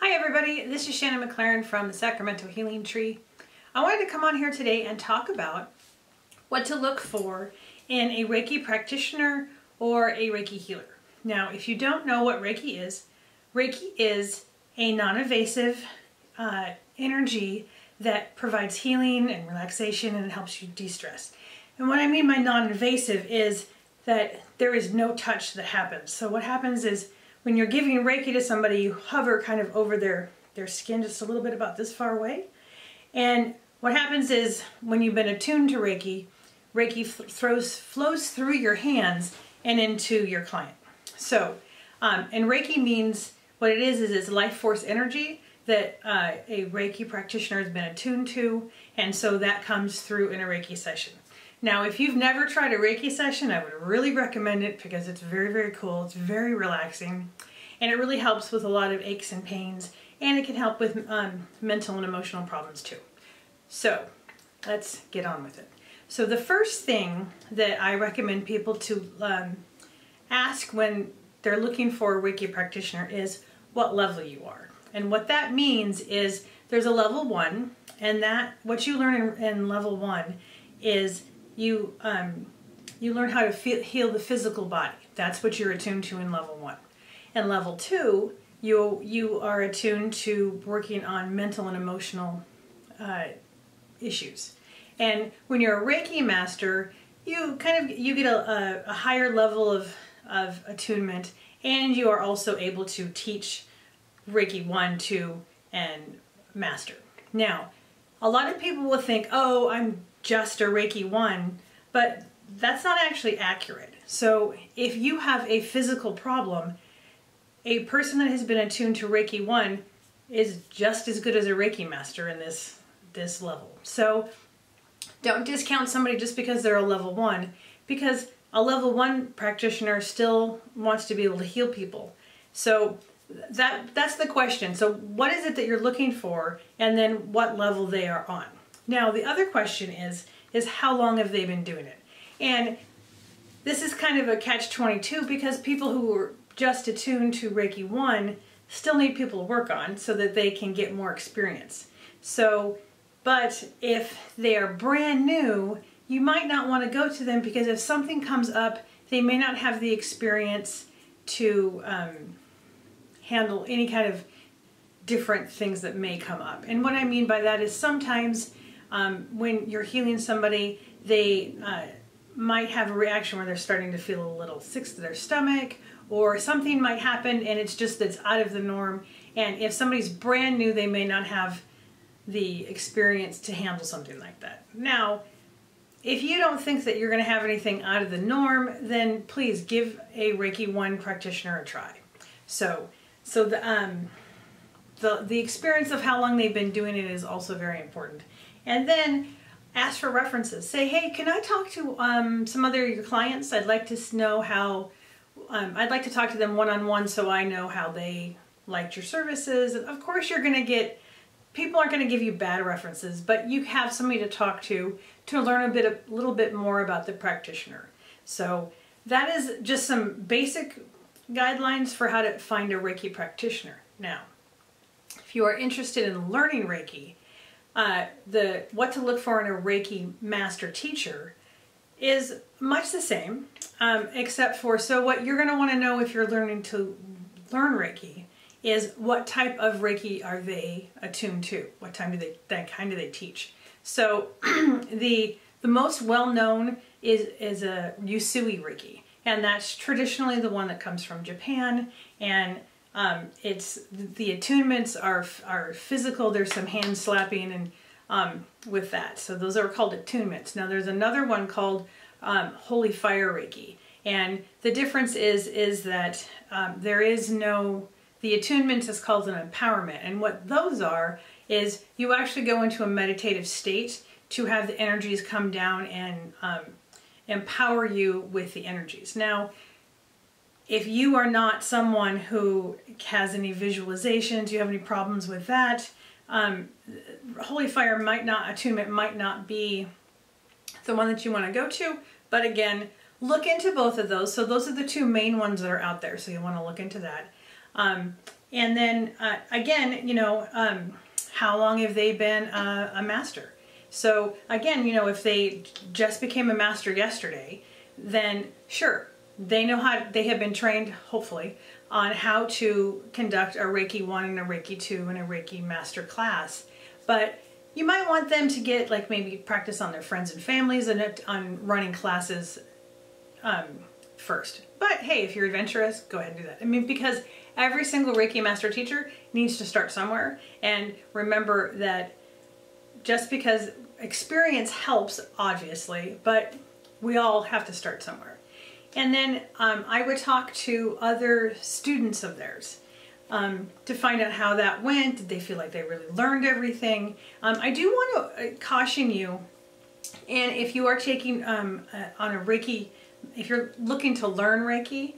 Hi everybody, this is Shannon McLaren from the Sacramento Healing Tree. I wanted to come on here today and talk about what to look for in a Reiki practitioner or a Reiki healer. Now, if you don't know what Reiki is a non-invasive energy that provides healing and relaxation and helps you de-stress. And what I mean by non-invasive is that there is no touch that happens. So what happens is when you're giving Reiki to somebody, you hover kind of over their skin just a little bit about this far away. And what happens is when you've been attuned to Reiki, Reiki flows through your hands and into your client. So, and Reiki means, what it is it's life force energy that a Reiki practitioner has been attuned to, and so that comes through in a Reiki session. Now, if you've never tried a Reiki session, I would really recommend it because it's very, very cool. It's very relaxing, and it really helps with a lot of aches and pains, and it can help with mental and emotional problems too. So, let's get on with it. So the first thing that I recommend people to ask when they're looking for a Reiki practitioner is what level you are. And what that means is there's a level 1, and what you learn in level 1 is you learn how to heal the physical body. That's what you're attuned to in level 1. In level 2, you are attuned to working on mental and emotional issues. And when you're a Reiki master, you get a higher level of attunement, and you are also able to teach Reiki 1, 2, and master. Now, a lot of people will think, oh, I'm just a Reiki 1, but that's not actually accurate. So if you have a physical problem, a person that has been attuned to Reiki 1 is just as good as a Reiki master in this level. So don't discount somebody just because they're a level 1, because a level 1 practitioner still wants to be able to heal people. So that's the question. So what is it that you're looking for, and then what level they are on? Now, the other question is how long have they been doing it? And this is kind of a catch-22 because people who are just attuned to Reiki 1 still need people to work on so that they can get more experience. So, but if they are brand new, you might not want to go to them because if something comes up, they may not have the experience to handle any kind of different things that may come up. And what I mean by that is sometimes when you're healing somebody, they might have a reaction where they're starting to feel a little sick to their stomach, or something might happen and it's out of the norm. And if somebody's brand new, they may not have the experience to handle something like that. Now, if you don't think that you're going to have anything out of the norm, then please give a Reiki 1 practitioner a try. So the experience of how long they've been doing it is also very important. And then ask for references. Say, hey, can I talk to some other of your clients? I'd like to know how, I'd like to talk to them one-on-one so I know how they liked your services. And of course you're going to get, people aren't going to give you bad references, but you have somebody to talk to learn a little bit more about the practitioner. So that is just some basic guidelines for how to find a Reiki practitioner. Now, if you are interested in learning Reiki, what to look for in a Reiki master teacher is much the same, except for, so what you're going to want to know if you're learning to learn Reiki is what type of Reiki are they attuned to? What kind do they teach? So the most well-known is a Usui Reiki, and that's traditionally the one that comes from Japan, and the attunements are physical. There's some hand slapping and with that. So those are called attunements. Now there's another one called Holy Fire Reiki, and the difference is that there is no, the attunements is called an empowerment, and what those are is you actually go into a meditative state to have the energies come down and empower you with the energies. Now, if you are not someone who has any visualizations, you have any problems with that, Holy Fire attunement might not be the one that you want to go to, but again, look into both of those. So those are the two main ones that are out there, so you want to look into that. And then again, how long have they been a master? So again, if they just became a master yesterday, then sure, they know how, they have been trained, hopefully, on how to conduct a Reiki 1 and a Reiki 2 and a Reiki master class. But you might want them to get, like, maybe practice on their friends and families and on running classes first. But hey, if you're adventurous, go ahead and do that. I mean, because every single Reiki master teacher needs to start somewhere. And remember that just because experience helps, obviously, but we all have to start somewhere. And then I would talk to other students of theirs to find out how that went. Did they feel like they really learned everything? I do want to caution you, and if you are taking on a Reiki, if you're looking to learn Reiki,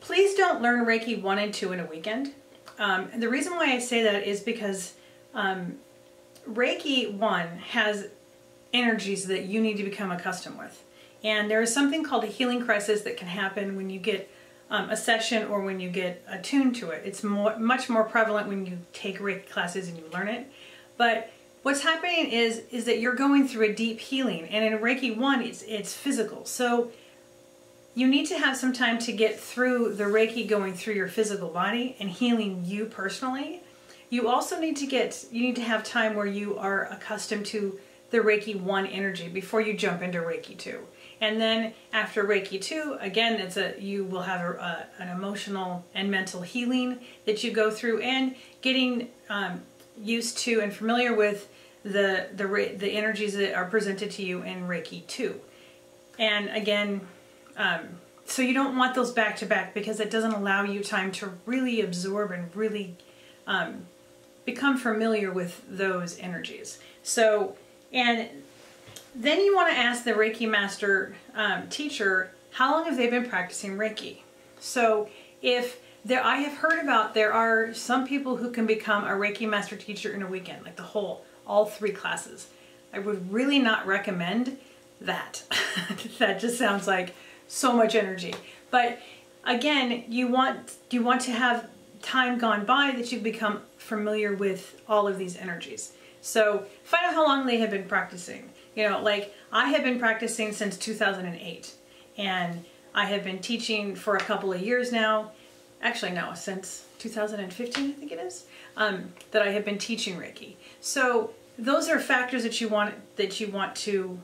please don't learn Reiki 1 and 2 in a weekend. And the reason why I say that is because Reiki 1 has energies that you need to become accustomed with. And there is something called a healing crisis that can happen when you get a session or when you get attuned to it. It's much more prevalent when you take Reiki classes and you learn it. But what's happening is that you're going through a deep healing. And in Reiki 1, it's physical. So you need to have some time to get through the Reiki going through your physical body and healing you personally. You also need to have time where you are accustomed to the Reiki 1 energy before you jump into Reiki 2. And then after Reiki 2, again, you will have an emotional and mental healing that you go through, and getting used to and familiar with the energies that are presented to you in Reiki 2. And again, so you don't want those back to back, because it doesn't allow you time to really absorb and really become familiar with those energies. So, and then you want to ask the Reiki master teacher, how long have they been practicing Reiki? So I have heard about, there are some people who can become a Reiki master teacher in a weekend, like all 3 classes. I would really not recommend that. That just sounds like so much energy. But again, you want to have time gone by that you become familiar with all of these energies. So find out how long they have been practicing. Like I have been practicing since 2008, and I have been teaching for a couple of years now. Actually, no, since 2015, I think it is, that I have been teaching Reiki. So those are factors that you want to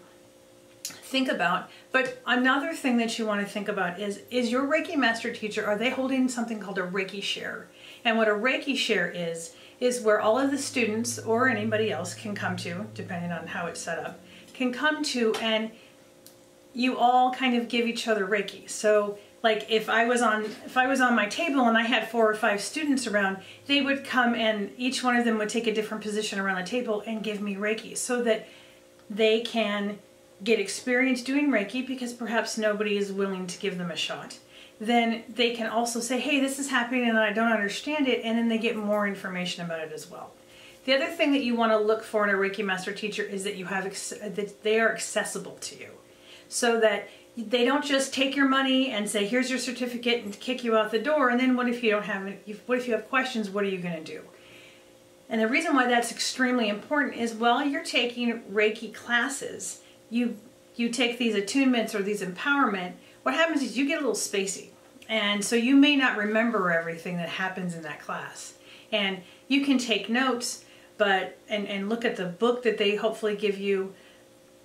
think about. But another thing that you want to think about is your Reiki master teacher, are they holding something called a Reiki share? And what a Reiki share is where all of the students or anybody else can come to, depending on how it's set up, can come to, and you all kind of give each other Reiki. So like if I was on my table and I had 4 or 5 students around, they would come and each one of them would take a different position around the table and give me Reiki, so that they can get experience doing Reiki, because perhaps nobody is willing to give them a shot. Then they can also say, hey, this is happening and I don't understand it, and then they get more information about it as well. The other thing that you want to look for in a Reiki master teacher is that that they are accessible to you, so that they don't just take your money and say, here's your certificate, and kick you out the door, and then what if you have questions, what are you going to do? And the reason why that's extremely important is while you're taking Reiki classes, you take these attunements or these empowerment, what happens is you get a little spacey. And so you may not remember everything that happens in that class. And you can take notes, and look at the book that they hopefully give you,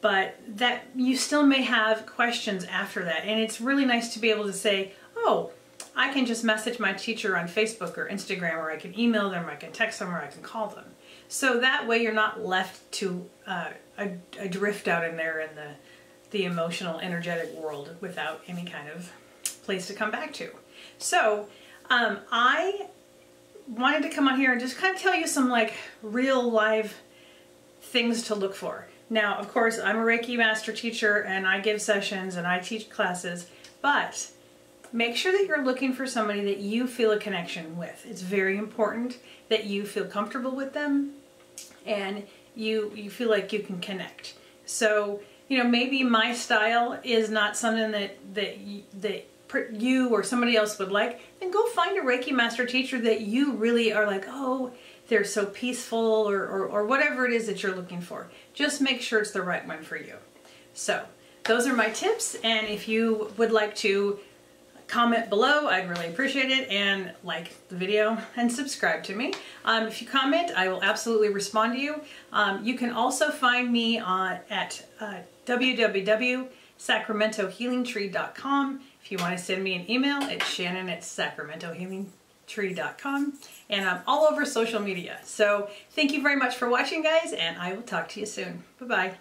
but that you still may have questions after that. And it's really nice to be able to say, oh, I can just message my teacher on Facebook or Instagram, or I can email them, or I can text them, or I can call them. So that way you're not left to adrift out in there in the emotional, energetic world without any kind of place to come back to. So I wanted to come on here and just kind of tell you some like real live things to look for. Now, of course, I'm a Reiki master teacher and I give sessions and I teach classes, but make sure that you're looking for somebody that you feel a connection with. It's very important that you feel comfortable with them and you feel like you can connect. So, maybe my style is not something that you or somebody else would like, then go find a Reiki master teacher that you really are like, oh, they're so peaceful, or whatever it is that you're looking for. Just make sure it's the right one for you. So those are my tips, and if you would like to comment below, I'd really appreciate it, and like the video and subscribe to me. If you comment, I will absolutely respond to you. You can also find me at www.sacramentohealingtree.com. If you want to send me an email, it's shannon@sacramentohealingtree.com, and I'm all over social media. So thank you very much for watching, guys, and I will talk to you soon. Bye-bye.